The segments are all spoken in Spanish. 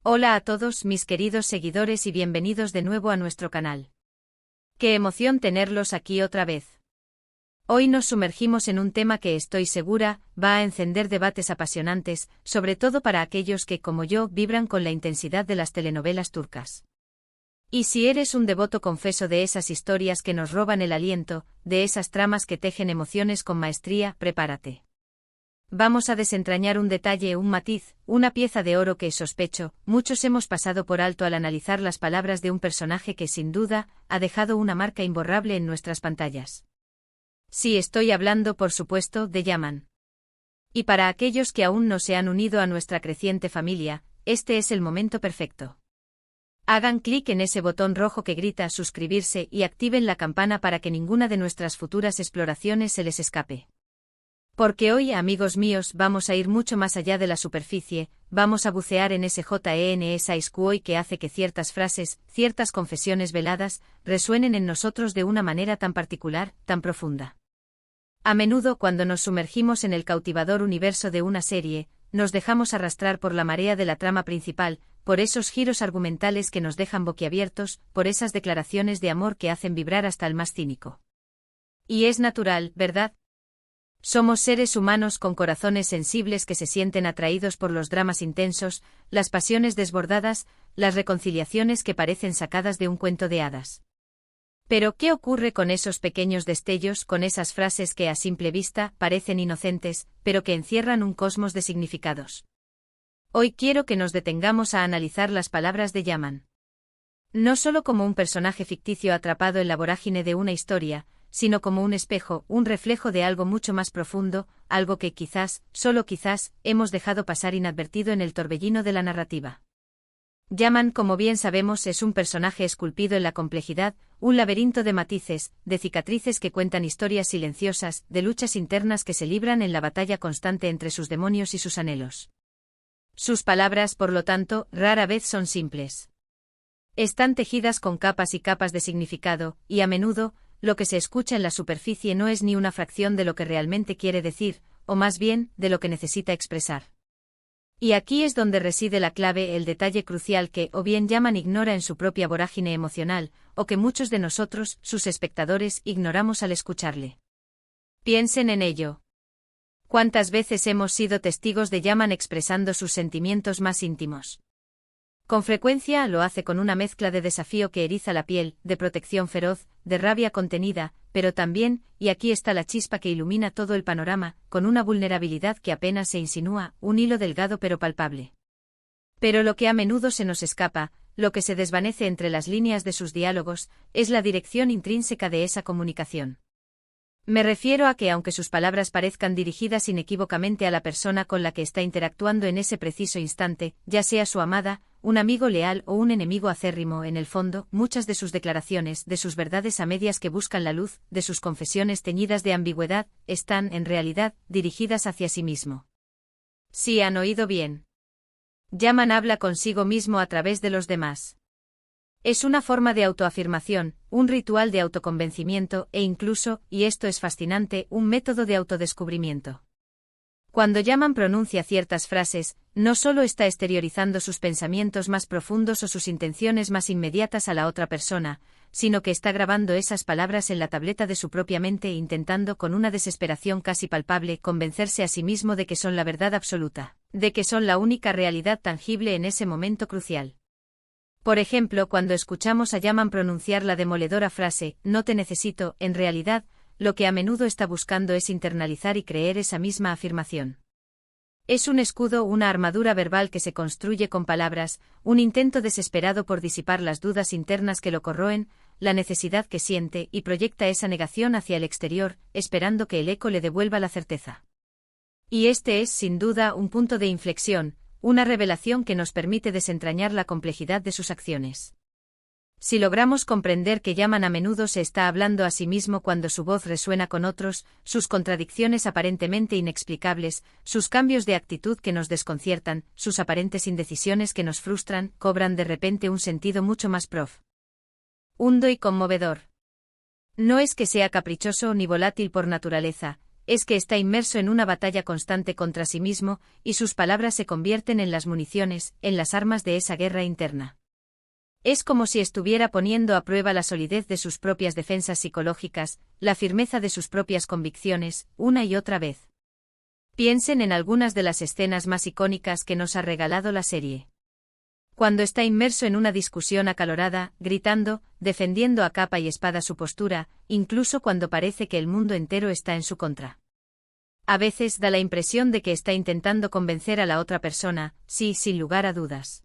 Hola a todos mis queridos seguidores y bienvenidos de nuevo a nuestro canal. Qué emoción tenerlos aquí otra vez. Hoy nos sumergimos en un tema que estoy segura va a encender debates apasionantes, sobre todo para aquellos que, como yo, vibran con la intensidad de las telenovelas turcas. Y si eres un devoto confeso de esas historias que nos roban el aliento, de esas tramas que tejen emociones con maestría, prepárate. Vamos a desentrañar un detalle, un matiz, una pieza de oro que, sospecho, muchos hemos pasado por alto al analizar las palabras de un personaje que, sin duda, ha dejado una marca imborrable en nuestras pantallas. Sí, estoy hablando, por supuesto, de Yaman. Y para aquellos que aún no se han unido a nuestra creciente familia, este es el momento perfecto. Hagan clic en ese botón rojo que grita suscribirse y activen la campana para que ninguna de nuestras futuras exploraciones se les escape. Porque hoy, amigos míos, vamos a ir mucho más allá de la superficie, vamos a bucear en ese JENS que hace que ciertas frases, ciertas confesiones veladas, resuenen en nosotros de una manera tan particular, tan profunda. A menudo, cuando nos sumergimos en el cautivador universo de una serie, nos dejamos arrastrar por la marea de la trama principal, por esos giros argumentales que nos dejan boquiabiertos, por esas declaraciones de amor que hacen vibrar hasta el más cínico. Y es natural, ¿verdad? Somos seres humanos con corazones sensibles que se sienten atraídos por los dramas intensos, las pasiones desbordadas, las reconciliaciones que parecen sacadas de un cuento de hadas. Pero, ¿qué ocurre con esos pequeños destellos, con esas frases que a simple vista parecen inocentes, pero que encierran un cosmos de significados? Hoy quiero que nos detengamos a analizar las palabras de Yaman. No solo como un personaje ficticio atrapado en la vorágine de una historia, sino como un espejo, un reflejo de algo mucho más profundo, algo que quizás, solo quizás, hemos dejado pasar inadvertido en el torbellino de la narrativa. Yaman, como bien sabemos, es un personaje esculpido en la complejidad, un laberinto de matices, de cicatrices que cuentan historias silenciosas, de luchas internas que se libran en la batalla constante entre sus demonios y sus anhelos. Sus palabras, por lo tanto, rara vez son simples. Están tejidas con capas y capas de significado, y a menudo, lo que se escucha en la superficie no es ni una fracción de lo que realmente quiere decir, o más bien, de lo que necesita expresar. Y aquí es donde reside la clave, el detalle crucial que, o bien Yaman ignora en su propia vorágine emocional, o que muchos de nosotros, sus espectadores, ignoramos al escucharle. Piensen en ello. ¿Cuántas veces hemos sido testigos de Yaman expresando sus sentimientos más íntimos? Con frecuencia lo hace con una mezcla de desafío que eriza la piel, de protección feroz, de rabia contenida, pero también, y aquí está la chispa que ilumina todo el panorama, con una vulnerabilidad que apenas se insinúa, un hilo delgado pero palpable. Pero lo que a menudo se nos escapa, lo que se desvanece entre las líneas de sus diálogos, es la dirección intrínseca de esa comunicación. Me refiero a que aunque sus palabras parezcan dirigidas inequívocamente a la persona con la que está interactuando en ese preciso instante, ya sea su amada, un amigo leal o un enemigo acérrimo, en el fondo, muchas de sus declaraciones, de sus verdades a medias que buscan la luz, de sus confesiones teñidas de ambigüedad, están, en realidad, dirigidas hacia sí mismo. Sí, han oído bien. Yaman habla consigo mismo a través de los demás. Es una forma de autoafirmación, un ritual de autoconvencimiento e incluso, y esto es fascinante, un método de autodescubrimiento. Cuando Yaman pronuncia ciertas frases, no solo está exteriorizando sus pensamientos más profundos o sus intenciones más inmediatas a la otra persona, sino que está grabando esas palabras en la tableta de su propia mente e intentando con una desesperación casi palpable convencerse a sí mismo de que son la verdad absoluta, de que son la única realidad tangible en ese momento crucial. Por ejemplo, cuando escuchamos a Yaman pronunciar la demoledora frase, no te necesito, en realidad, lo que a menudo está buscando es internalizar y creer esa misma afirmación. Es un escudo, una armadura verbal que se construye con palabras, un intento desesperado por disipar las dudas internas que lo corroen, la necesidad que siente y proyecta esa negación hacia el exterior, esperando que el eco le devuelva la certeza. Y este es, sin duda, un punto de inflexión, una revelación que nos permite desentrañar la complejidad de sus acciones. Si logramos comprender que Yaman a menudo se está hablando a sí mismo cuando su voz resuena con otros, sus contradicciones aparentemente inexplicables, sus cambios de actitud que nos desconciertan, sus aparentes indecisiones que nos frustran, cobran de repente un sentido mucho más profundo y conmovedor. No es que sea caprichoso ni volátil por naturaleza, es que está inmerso en una batalla constante contra sí mismo, y sus palabras se convierten en las municiones, en las armas de esa guerra interna. Es como si estuviera poniendo a prueba la solidez de sus propias defensas psicológicas, la firmeza de sus propias convicciones, una y otra vez. Piensen en algunas de las escenas más icónicas que nos ha regalado la serie. Cuando está inmerso en una discusión acalorada, gritando, defendiendo a capa y espada su postura, incluso cuando parece que el mundo entero está en su contra. A veces da la impresión de que está intentando convencer a la otra persona, sí, sin lugar a dudas.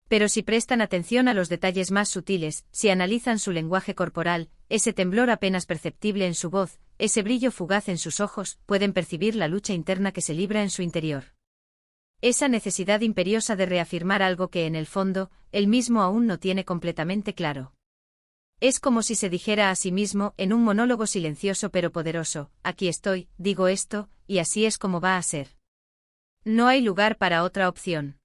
Pero si prestan atención a los detalles más sutiles, si analizan su lenguaje corporal, ese temblor apenas perceptible en su voz, ese brillo fugaz en sus ojos, pueden percibir la lucha interna que se libra en su interior. Esa necesidad imperiosa de reafirmar algo que en el fondo, él mismo aún no tiene completamente claro. Es como si se dijera a sí mismo, en un monólogo silencioso pero poderoso, aquí estoy, digo esto, y así es como va a ser. No hay lugar para otra opción.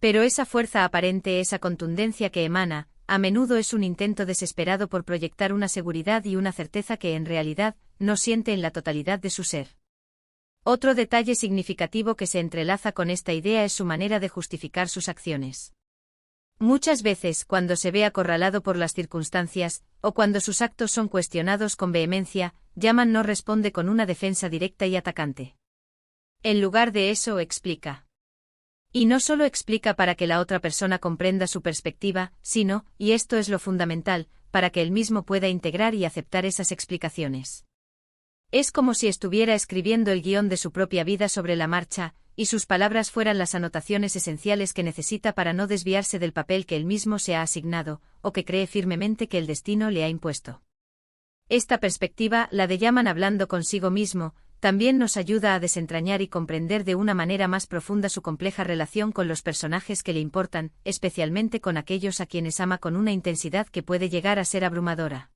Pero esa fuerza aparente, esa contundencia que emana, a menudo es un intento desesperado por proyectar una seguridad y una certeza que en realidad no siente en la totalidad de su ser. Otro detalle significativo que se entrelaza con esta idea es su manera de justificar sus acciones. Muchas veces, cuando se ve acorralado por las circunstancias, o cuando sus actos son cuestionados con vehemencia, Yaman no responde con una defensa directa y atacante. En lugar de eso, explica. Y no solo explica para que la otra persona comprenda su perspectiva, sino, y esto es lo fundamental, para que él mismo pueda integrar y aceptar esas explicaciones. Es como si estuviera escribiendo el guión de su propia vida sobre la marcha, y sus palabras fueran las anotaciones esenciales que necesita para no desviarse del papel que él mismo se ha asignado, o que cree firmemente que el destino le ha impuesto. Esta perspectiva, la de Yaman hablando consigo mismo, también nos ayuda a desentrañar y comprender de una manera más profunda su compleja relación con los personajes que le importan, especialmente con aquellos a quienes ama con una intensidad que puede llegar a ser abrumadora.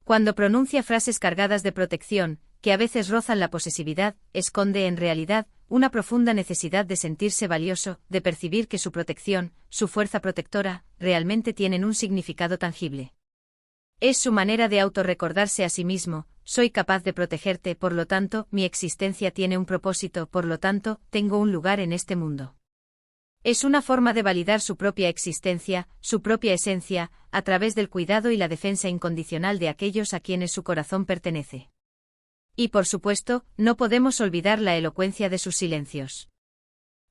Cuando pronuncia frases cargadas de protección, que a veces rozan la posesividad, esconde en realidad una profunda necesidad de sentirse valioso, de percibir que su protección, su fuerza protectora, realmente tienen un significado tangible. Es su manera de autorrecordarse a sí mismo, soy capaz de protegerte, por lo tanto, mi existencia tiene un propósito, por lo tanto, tengo un lugar en este mundo. Es una forma de validar su propia existencia, su propia esencia, a través del cuidado y la defensa incondicional de aquellos a quienes su corazón pertenece. Y por supuesto, no podemos olvidar la elocuencia de sus silencios.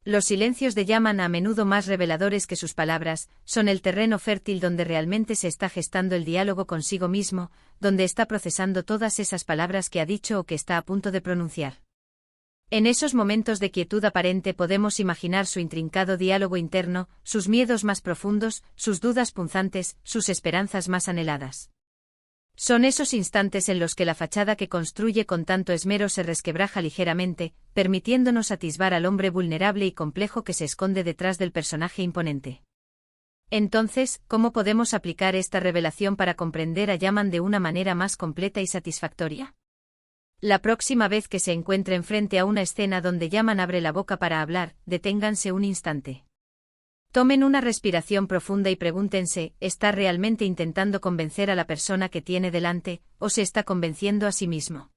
Los silencios de Yaman, a menudo más reveladores que sus palabras, son el terreno fértil donde realmente se está gestando el diálogo consigo mismo, donde está procesando todas esas palabras que ha dicho o que está a punto de pronunciar. En esos momentos de quietud aparente podemos imaginar su intrincado diálogo interno, sus miedos más profundos, sus dudas punzantes, sus esperanzas más anheladas. Son esos instantes en los que la fachada que construye con tanto esmero se resquebraja ligeramente, permitiéndonos atisbar al hombre vulnerable y complejo que se esconde detrás del personaje imponente. Entonces, ¿cómo podemos aplicar esta revelación para comprender a Yaman de una manera más completa y satisfactoria? La próxima vez que se encuentren frente a una escena donde Yaman abre la boca para hablar, deténganse un instante. Tomen una respiración profunda y pregúntense, ¿está realmente intentando convencer a la persona que tiene delante, o se está convenciendo a sí mismo?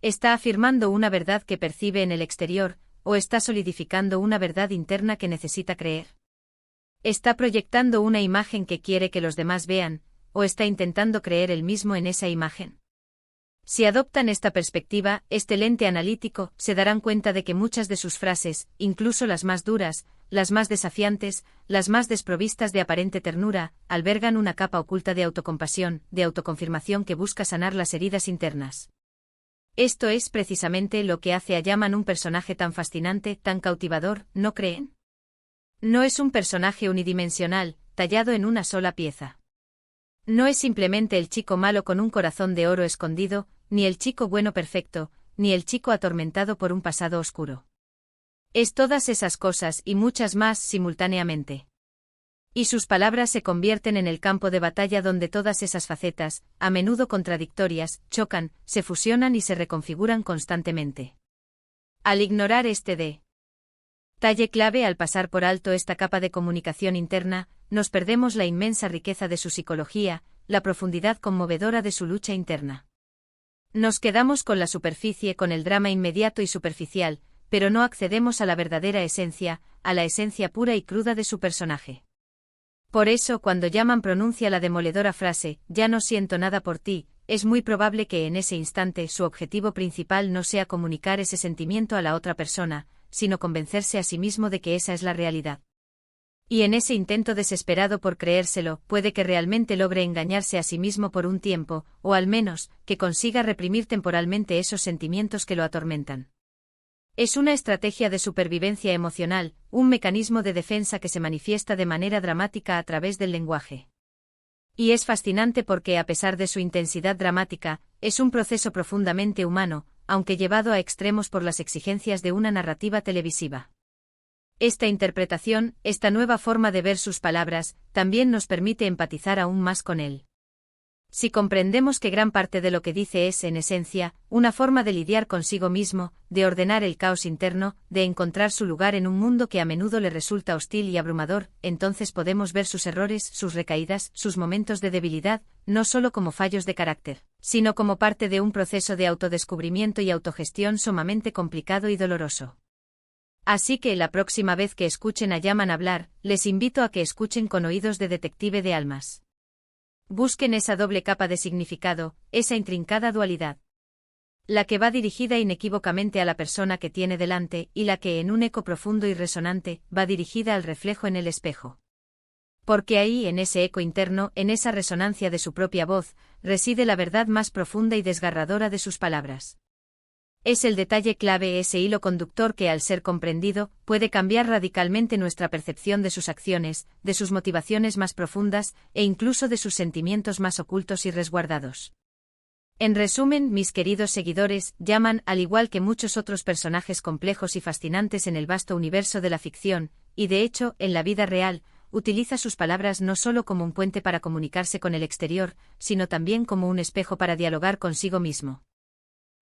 ¿Está afirmando una verdad que percibe en el exterior, o está solidificando una verdad interna que necesita creer? ¿Está proyectando una imagen que quiere que los demás vean, o está intentando creer él mismo en esa imagen? Si adoptan esta perspectiva, este lente analítico, se darán cuenta de que muchas de sus frases, incluso las más duras, las más desafiantes, las más desprovistas de aparente ternura, albergan una capa oculta de autocompasión, de autoconfirmación que busca sanar las heridas internas. Esto es precisamente lo que hace a Yaman un personaje tan fascinante, tan cautivador, ¿no creen? No es un personaje unidimensional, tallado en una sola pieza. No es simplemente el chico malo con un corazón de oro escondido, ni el chico bueno perfecto, ni el chico atormentado por un pasado oscuro. Es todas esas cosas y muchas más simultáneamente. Y sus palabras se convierten en el campo de batalla donde todas esas facetas, a menudo contradictorias, chocan, se fusionan y se reconfiguran constantemente. Al ignorar este detalle clave, al pasar por alto esta capa de comunicación interna, nos perdemos la inmensa riqueza de su psicología, la profundidad conmovedora de su lucha interna. Nos quedamos con la superficie, con el drama inmediato y superficial, pero no accedemos a la verdadera esencia, a la esencia pura y cruda de su personaje. Por eso, cuando Yaman pronuncia la demoledora frase, "ya no siento nada por ti", es muy probable que en ese instante su objetivo principal no sea comunicar ese sentimiento a la otra persona, sino convencerse a sí mismo de que esa es la realidad. Y en ese intento desesperado por creérselo, puede que realmente logre engañarse a sí mismo por un tiempo, o al menos, que consiga reprimir temporalmente esos sentimientos que lo atormentan. Es una estrategia de supervivencia emocional, un mecanismo de defensa que se manifiesta de manera dramática a través del lenguaje. Y es fascinante porque, a pesar de su intensidad dramática, es un proceso profundamente humano, aunque llevado a extremos por las exigencias de una narrativa televisiva. Esta interpretación, esta nueva forma de ver sus palabras, también nos permite empatizar aún más con él. Si comprendemos que gran parte de lo que dice es, en esencia, una forma de lidiar consigo mismo, de ordenar el caos interno, de encontrar su lugar en un mundo que a menudo le resulta hostil y abrumador, entonces podemos ver sus errores, sus recaídas, sus momentos de debilidad, no solo como fallos de carácter, sino como parte de un proceso de autodescubrimiento y autogestión sumamente complicado y doloroso. Así que la próxima vez que escuchen a Yaman hablar, les invito a que escuchen con oídos de detective de almas. Busquen esa doble capa de significado, esa intrincada dualidad. La que va dirigida inequívocamente a la persona que tiene delante y la que, en un eco profundo y resonante, va dirigida al reflejo en el espejo. Porque ahí, en ese eco interno, en esa resonancia de su propia voz, reside la verdad más profunda y desgarradora de sus palabras. Es el detalle clave, ese hilo conductor que, al ser comprendido, puede cambiar radicalmente nuestra percepción de sus acciones, de sus motivaciones más profundas, e incluso de sus sentimientos más ocultos y resguardados. En resumen, mis queridos seguidores, Yaman, al igual que muchos otros personajes complejos y fascinantes en el vasto universo de la ficción, y de hecho, en la vida real, utiliza sus palabras no solo como un puente para comunicarse con el exterior, sino también como un espejo para dialogar consigo mismo.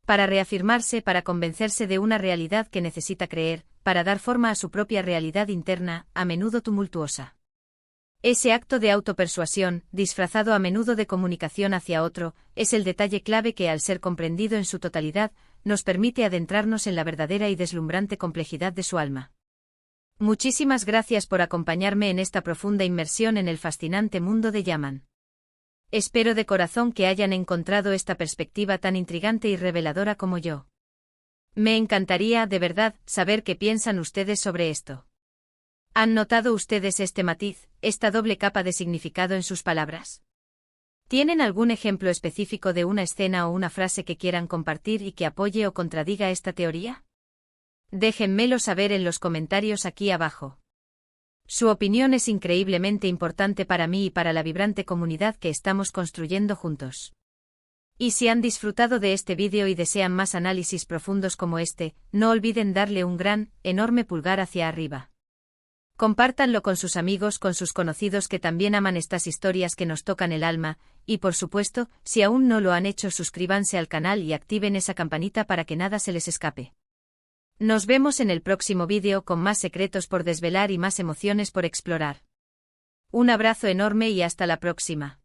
Para reafirmarse, para convencerse de una realidad que necesita creer, para dar forma a su propia realidad interna, a menudo tumultuosa. Ese acto de autopersuasión, disfrazado a menudo de comunicación hacia otro, es el detalle clave que, al ser comprendido en su totalidad, nos permite adentrarnos en la verdadera y deslumbrante complejidad de su alma. Muchísimas gracias por acompañarme en esta profunda inmersión en el fascinante mundo de Yaman. Espero de corazón que hayan encontrado esta perspectiva tan intrigante y reveladora como yo. Me encantaría, de verdad, saber qué piensan ustedes sobre esto. ¿Han notado ustedes este matiz, esta doble capa de significado en sus palabras? ¿Tienen algún ejemplo específico de una escena o una frase que quieran compartir y que apoye o contradiga esta teoría? Déjenmelo saber en los comentarios aquí abajo. Su opinión es increíblemente importante para mí y para la vibrante comunidad que estamos construyendo juntos. Y si han disfrutado de este vídeo y desean más análisis profundos como este, no olviden darle un gran, enorme pulgar hacia arriba. Compártanlo con sus amigos, con sus conocidos que también aman estas historias que nos tocan el alma, y por supuesto, si aún no lo han hecho, suscríbanse al canal y activen esa campanita para que nada se les escape. Nos vemos en el próximo vídeo con más secretos por desvelar y más emociones por explorar. Un abrazo enorme y hasta la próxima.